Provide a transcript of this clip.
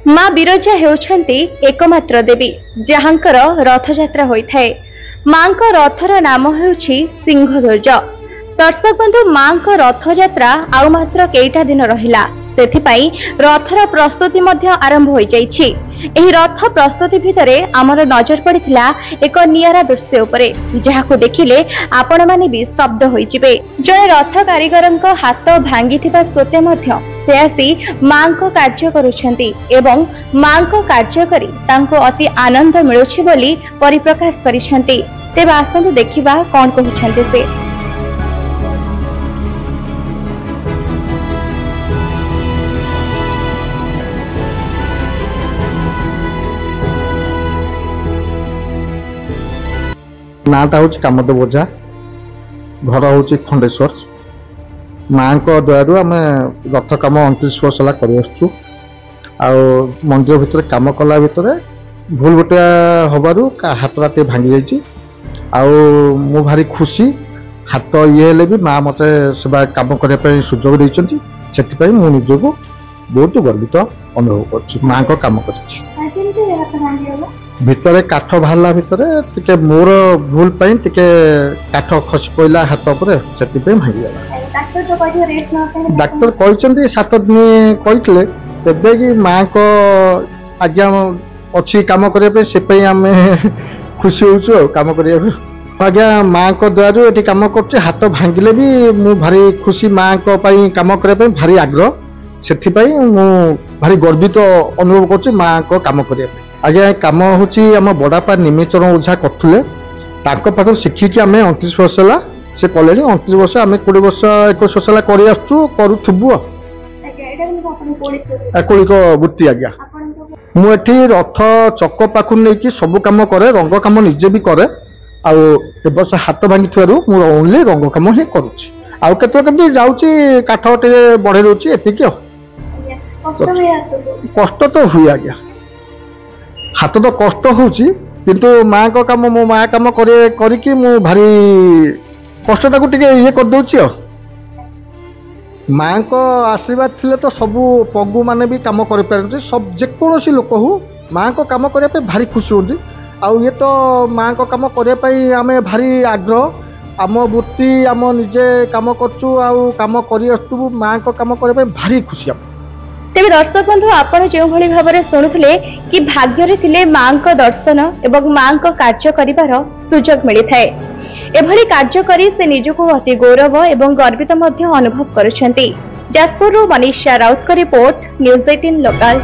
माँ बिरजा हेउछंती एकमात्र देवी जहांकर रथयात्रा होइथाए। माँ को रथर नाम हेउछि सिंहध्वज। दर्शक बंधु माँ को रथयात्रा आउ मात्र केइटा दिन रहिला, सेथिपाई रथर प्रस्तुति मध्य आरंभ होई जाइछि। एही रथ प्रस्तुति भितरे आमर नजर पड़िथिला एक नियारा दृश्य उपरे, जहाकु देखिले आपण माने भी स्तब्ध होई जिवे। जय रथ कारीगरंक हाथ भांगिथिबा सोते मध्य से आसी माँ को कार्य करुछंती एवं माँ को कार्य करी तांको अति आनंद मिलुछि बोली परिप्रकाश करिसंती। तेबे आसंतु देखिबा कोन कहउछंती से। नाटा हूँ कामदेव ओझा, घर हूँ खंडेश्वर। माँ को दयारू आम रथ कम 29 वर्ष है कर मंदिर भितर कम कला भितर भूल गोटिया हबारू हाथटा टे भांगी जाइए। मु भारी खुशी, हाथ ये हेले भी माँ मत सेवा कम करने सुजोग देती, से मु निजक बहुत गर्वित अनुभव कर माँ को कम कर भितर काठ बाहर भितर टिके मोर भूल पाई टिके काठ खसी पड़ा हाथ पर से भांगी डाक्तर कहते 7 दिन कहते तेबे कि माँ को आज्ञा अच्छी कम करने से आम खुशी हो कम करने आज्ञा माँ को द्वारा ये कम कर हाथ भांगिले भी मु भारी खुशी माँ को कम करने भारी आग्रह से भारी गर्वित अनुभव कर माँ को कम करने आज्ञा कम हूँ आम बड़ापा निमिचरण ओझा करुले पाख शिखिकी आम 29 वर्ष है से कले 29 वर्ष आम 20 वर्ष 21 वर्ष करूबू कौलिक वृत्ति। आज्ञा मुझे रथ चक पाखु नहीं सब कम करे, रंग कम निजे भी करे। आवर्ष हाथ भांगी थुआरू मुझे ओनली रंग कम ही करुच्ची आते जाऊँगी काठ टे बढ़े रोचे एतिक कष्ट तो हुए। आज्ञा हाथ तो कष्ट होची किंतु माँ को काम मो माँ काम करी मु भारी कष्टा को ये कर दूची। माँ को आशीर्वाद थिले तो सबू पगु माने भी काम कर पारते, सब जेकोसी लोक हो माँ को काम करने भारी खुशी होती। ये तो माँ को काम करने आम भारी आग्रह आम वृत्ति आम निजे काम करचु काम कर माँ को काम करने भारी खुशी। तेज दर्शक बंधु आपण जो भली भाव शुणुले कि भाग्य थिले माँ को दर्शन एवं माँ को कार्य करिवार सुजोग मिलता है। एभली कार्य करी से निजको अति गौरव एवं गर्वित अनुभव करुछंती। जाजपुर मनीषा राउत का रिपोर्ट, न्यूज़ 18 लोकल।